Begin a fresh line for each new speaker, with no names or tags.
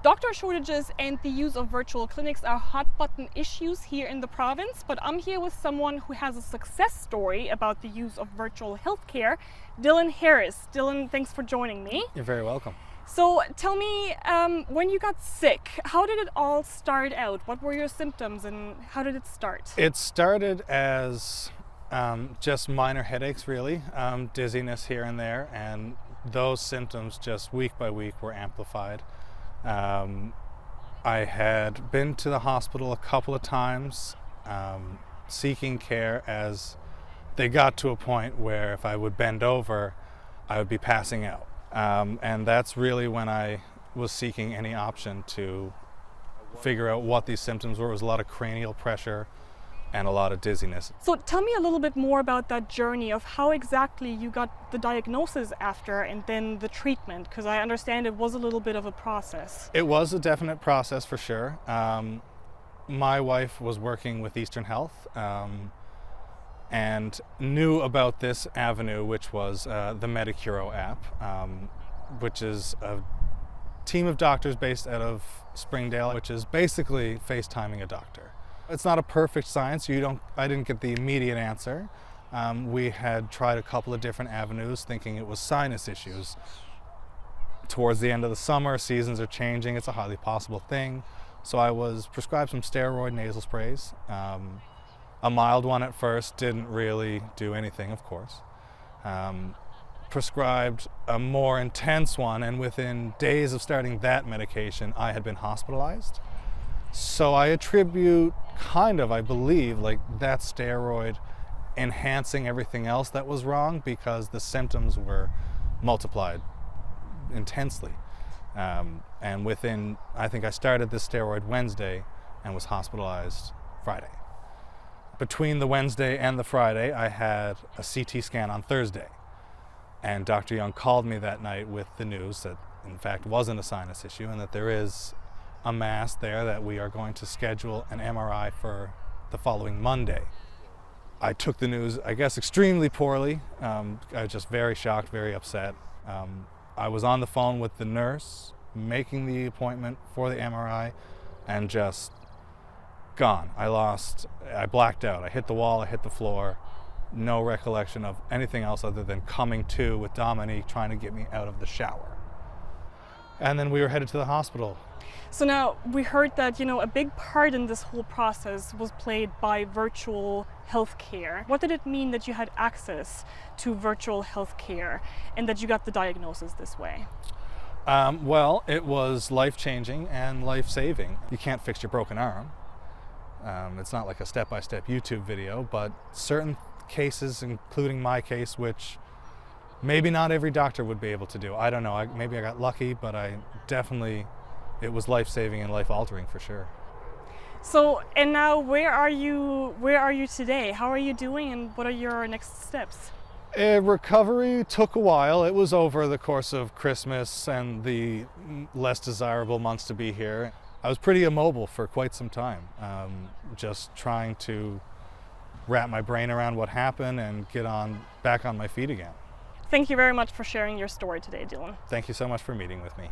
Doctor shortages and the use of virtual clinics are hot button issues here in the province, but I'm here with someone who has a success story about the use of virtual healthcare, Dylan Harris. Dylan, thanks for joining me.
You're very welcome.
So tell me, when you got sick, how did it all start out? What were your symptoms and how did it start?
It started as just minor headaches, really, dizziness here and there, and those symptoms just week by week were amplified. I had been to the hospital a couple of times seeking care as they got to a point where if I would bend over, I would be passing out. And that's really when I was seeking any option to figure out what these symptoms were. It was a lot of cranial pressure and a lot of dizziness.
So tell me a little bit more about that journey of how exactly you got the diagnosis after and then the treatment, because I understand it was a little bit of a process.
It was a definite process for sure. My wife was working with Eastern Health and knew about this avenue, which was the Medicuro app, which is a team of doctors based out of Springdale, which is basically FaceTiming a doctor. It's not a perfect science. I didn't get the immediate answer. We had tried a couple of different avenues thinking it was sinus issues. Towards the end of the summer, seasons are changing. It's a highly possible thing. So I was prescribed some steroid nasal sprays. A mild one at first, didn't really do anything, of course. Prescribed a more intense one, and within days of starting that medication, I had been hospitalized. So I attribute I believe, like that steroid enhancing everything else that was wrong because the symptoms were multiplied intensely. And I think I started this steroid Wednesday and was hospitalized Friday. Between the Wednesday and the Friday, I had a CT scan on Thursday. And Dr. Young called me that night with the news that in fact wasn't a sinus issue and that there is a mass there that we are going to schedule an MRI for the following Monday. I took the news, I guess, extremely poorly. I was just very shocked, very upset. I was on the phone with the nurse making the appointment for the MRI and just gone. I blacked out. I hit the wall, I hit the floor. No recollection of anything else other than coming to with Dominique trying to get me out of the shower. And then we were headed to the hospital.
So now we heard that, a big part in this whole process was played by virtual healthcare. What did it mean that you had access to virtual healthcare and that you got the diagnosis this way?
Well, it was life-changing and life-saving. You can't fix your broken arm. It's not like a step-by-step YouTube video, but certain cases, including my case, which maybe not every doctor would be able to do. I don't know, maybe I got lucky, but it was life-saving and life-altering for sure.
So, and now where are you today? How are you doing and what are your next steps?
Recovery took a while. It was over the course of Christmas and the less desirable months to be here. I was pretty immobile for quite some time, just trying to wrap my brain around what happened and get back on my feet again.
Thank you very much for sharing your story today, Dylan.
Thank you so much for meeting with me.